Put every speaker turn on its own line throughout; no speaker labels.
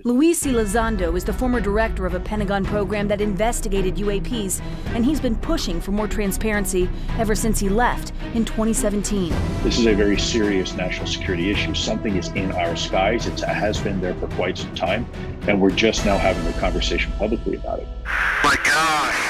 Luis Elizondo is the former director of a Pentagon program that investigated UAPs, and he's been pushing for more transparency ever since he left in 2017.
This is a very serious national security issue. Something is in our skies. It has been there for quite some time, and we're just now having a conversation publicly about it.
My gosh.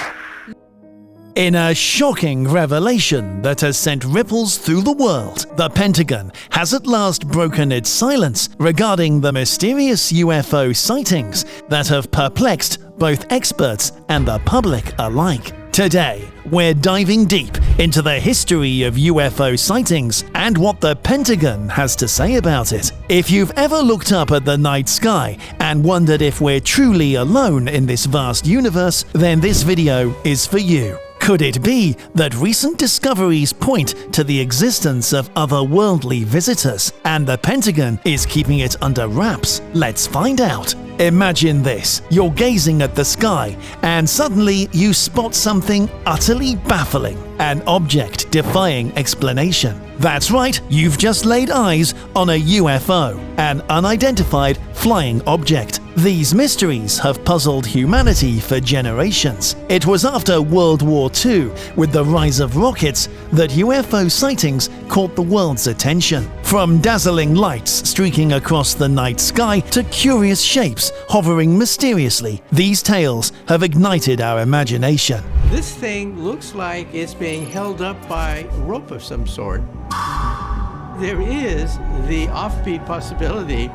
In a shocking revelation that has sent ripples through the world, the Pentagon has at last broken its silence regarding the mysterious UFO sightings that have perplexed both experts and the public alike. Today, we're diving deep into the history of UFO sightings and what the Pentagon has to say about it. If you've ever looked up at the night sky and wondered if we're truly alone in this vast universe, then this video is for you. Could it be that recent discoveries point to the existence of otherworldly visitors, and the Pentagon is keeping it under wraps? Let's find out. Imagine this. You're gazing at the sky, and suddenly you spot something utterly baffling, an object defying explanation. That's right, you've just laid eyes on a UFO, an unidentified flying object. These mysteries have puzzled humanity for generations. It was after World War II, with the rise of rockets, that UFO sightings caught the world's attention. From dazzling lights streaking across the night sky to curious shapes hovering mysteriously, these tales have ignited our imagination.
This thing looks like it's being held up by a rope of some sort. There is the offbeat possibility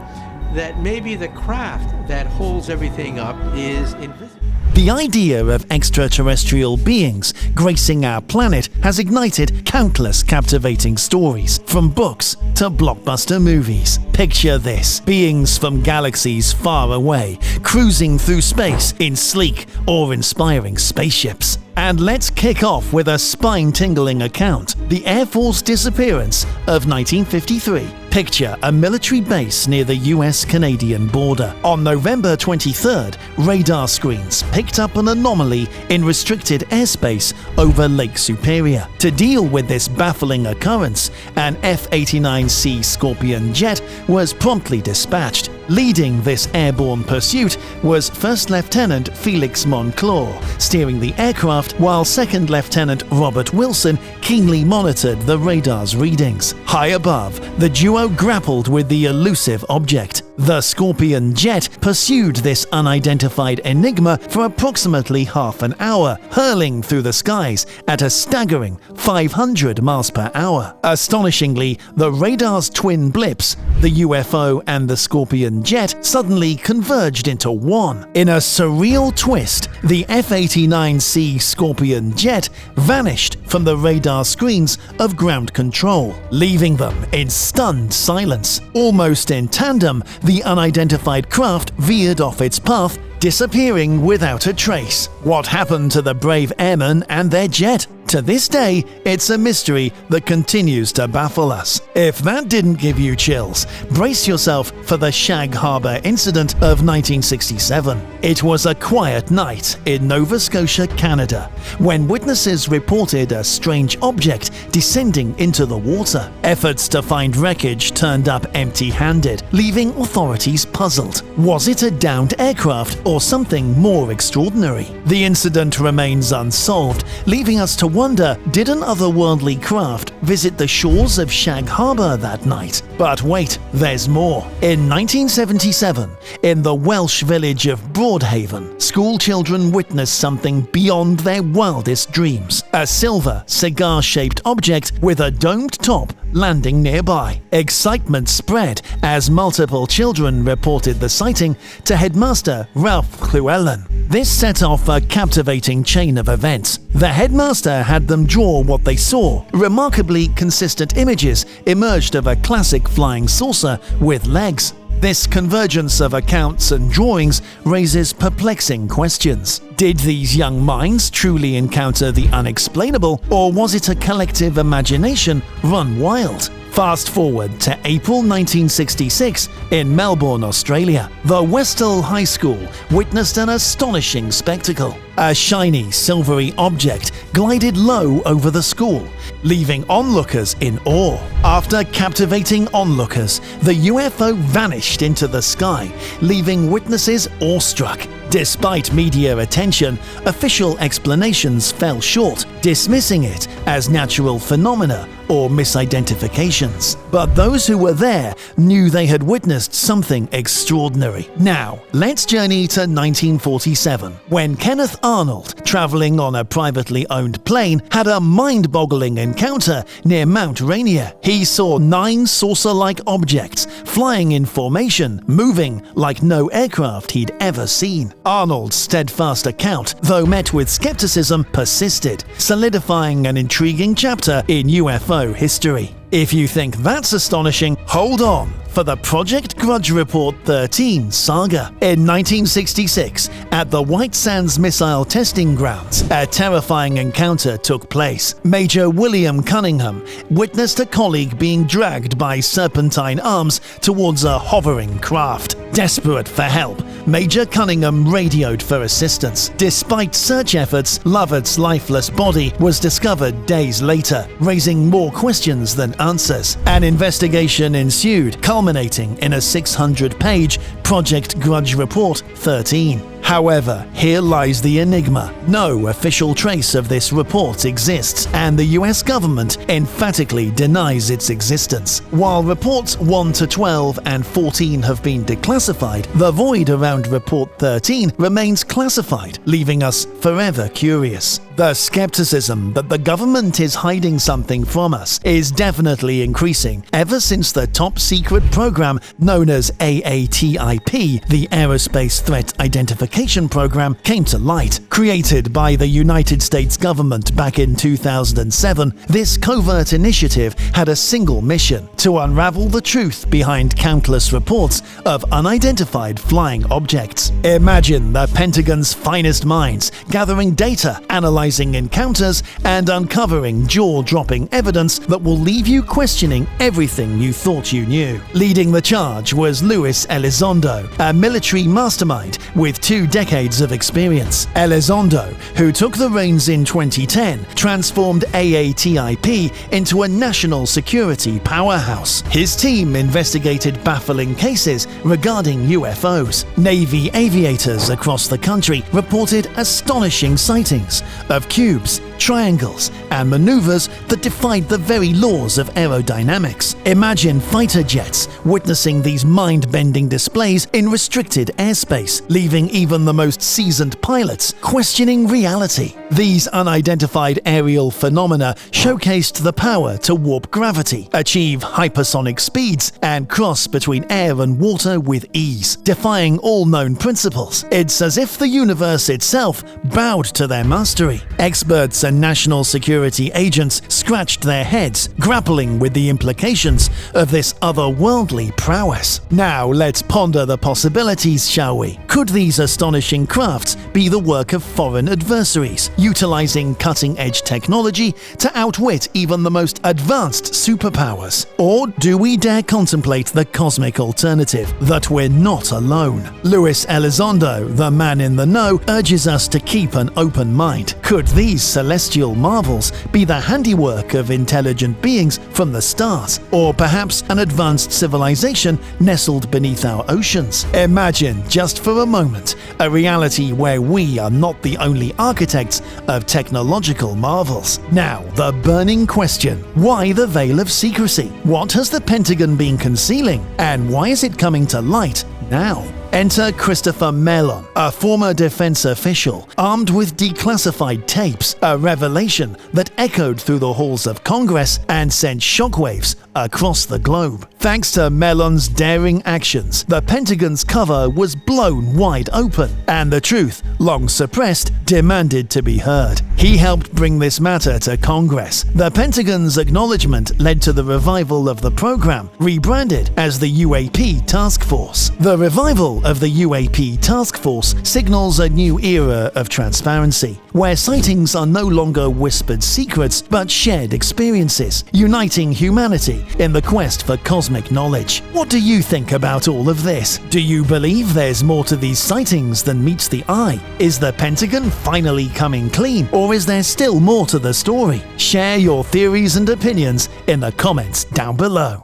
that maybe the craft that holds everything up is invisible.
The idea of extraterrestrial beings gracing our planet has ignited countless captivating stories, from books to blockbuster movies. Picture this: beings from galaxies far away, cruising through space in sleek, awe-inspiring spaceships. And let's kick off with a spine-tingling account: the Air Force disappearance of 1953. Picture a military base near the US-Canadian border. On November 23rd, radar screens picked up an anomaly in restricted airspace over Lake Superior. To deal with this baffling occurrence, an F-89C Scorpion jet was promptly dispatched. Leading this airborne pursuit was First Lieutenant Felix Monclore, steering the aircraft, while Second Lieutenant Robert Wilson keenly monitored the radar's readings. High above, the duo grappled with the elusive object. The Scorpion jet pursued this unidentified enigma for approximately half an hour, hurling through the skies at a staggering 500 miles per hour. Astonishingly, the radar's twin blips, the UFO and the Scorpion jet, suddenly converged into one. In a surreal twist, the F-89C Scorpion jet vanished from the radar screens of ground control, leaving them in stunned silence. Almost in tandem, the unidentified craft veered off its path, disappearing without a trace. What happened to the brave airmen and their jet? To this day, it's a mystery that continues to baffle us. If that didn't give you chills, brace yourself for the Shag Harbor incident of 1967. It was a quiet night in Nova Scotia, Canada, when witnesses reported a strange object descending into the water. Efforts to find wreckage turned up empty-handed, leaving authorities puzzled. Was it a downed aircraft or something more extraordinary? The incident remains unsolved, leaving us to wonder, did an otherworldly craft visit the shores of Shag Harbor that night? But wait, there's more. In 1977, in the Welsh village of Broadhaven, school children witnessed something beyond their wildest dreams: a silver, cigar-shaped object with a domed top landing nearby. Excitement spread as multiple children reported the sighting to headmaster Ralph Llewellyn. This set off a captivating chain of events. The headmaster had them draw what they saw. Remarkably consistent images emerged of a classic flying saucer with legs. This convergence of accounts and drawings raises perplexing questions. Did these young minds truly encounter the unexplainable, or was it a collective imagination run wild? Fast forward to April 1966 in Melbourne, Australia. The Westall High School witnessed an astonishing spectacle. A shiny, silvery object glided low over the school, leaving onlookers in awe. After captivating onlookers, the UFO vanished into the sky, leaving witnesses awestruck. Despite media attention, official explanations fell short, dismissing it as natural phenomena or misidentifications. But those who were there knew they had witnessed something extraordinary. Now, let's journey to 1947, when Kenneth Arnold, traveling on a privately owned plane, had a mind-boggling encounter near Mount Rainier. He saw 9 saucer-like objects flying in formation, moving like no aircraft he'd ever seen. Arnold's steadfast account, though met with skepticism, persisted, solidifying an intriguing chapter in UFO history. If you think that's astonishing, hold on for the Project Grudge Report 13 saga. In 1966, at the White Sands Missile Testing Grounds, a terrifying encounter took place. Major William Cunningham witnessed a colleague being dragged by serpentine arms towards a hovering craft. Desperate for help, Major Cunningham radioed for assistance. Despite search efforts, Lovett's lifeless body was discovered days later, raising more questions than answers. An investigation ensued, culminating in a 600-page Project Grudge Report 13. However, here lies the enigma. No official trace of this report exists, and the US government emphatically denies its existence. While reports 1 to 12 and 14 have been declassified, the void around Report 13 remains classified, leaving us forever curious. The skepticism that the government is hiding something from us is definitely increasing ever since the top-secret program known as AATIP, the Aerospace Threat Identification Program, came to light. Created by the United States government back in 2007, this covert initiative had a single mission: to unravel the truth behind countless reports of unidentified flying objects. Imagine the Pentagon's finest minds gathering data, analyzing encounters, and uncovering jaw-dropping evidence that will leave you questioning everything you thought you knew. Leading the charge was Luis Elizondo, a military mastermind with 2 decades of experience. Elizondo, who took the reins in 2010, transformed AATIP into a national security powerhouse. His team investigated baffling cases regarding UFOs. Navy aviators across the country reported astonishing sightings of cubes, triangles, and maneuvers that defied the very laws of aerodynamics. Imagine fighter jets witnessing these mind-bending displays in restricted airspace, leaving even the most seasoned pilots questioning reality. These unidentified aerial phenomena showcased the power to warp gravity, achieve hypersonic speeds, and cross between air and water with ease, defying all known principles. It's as if the universe itself bowed to their mastery. Experts and national security agents scratched their heads, grappling with the implications of this otherworldly prowess. Now let's ponder the possibilities, shall we? Could these astonishing crafts be the work of foreign adversaries, utilizing cutting-edge technology to outwit even the most advanced superpowers? Or do we dare contemplate the cosmic alternative, that we're not alone? Luis Elizondo, the man in the know, urges us to keep an open mind. Could these celestial marvels be the handiwork of intelligent beings from the stars, or perhaps an advanced civilization nestled beneath our oceans? Imagine, just for a moment, a reality where we are not the only architects of technological marvels. Now, the burning question: why the veil of secrecy? What has the Pentagon been concealing, and why is it coming to light now? Enter Christopher Mellon, a former defense official, armed with declassified tapes, a revelation that echoed through the halls of Congress and sent shockwaves across the globe. Thanks to Mellon's daring actions, the Pentagon's cover was blown wide open, and the truth, long suppressed, demanded to be heard. He helped bring this matter to Congress. The Pentagon's acknowledgement led to the revival of the program, rebranded as the UAP Task Force. The revival reveal of the UAP task force signals a new era of transparency, where sightings are no longer whispered secrets but shared experiences, uniting humanity in the quest for cosmic knowledge. What do you think about all of this? Do you believe there's more to these sightings than meets the eye? Is the Pentagon finally coming clean, or is there still more to the story? Share your theories and opinions in the comments down below.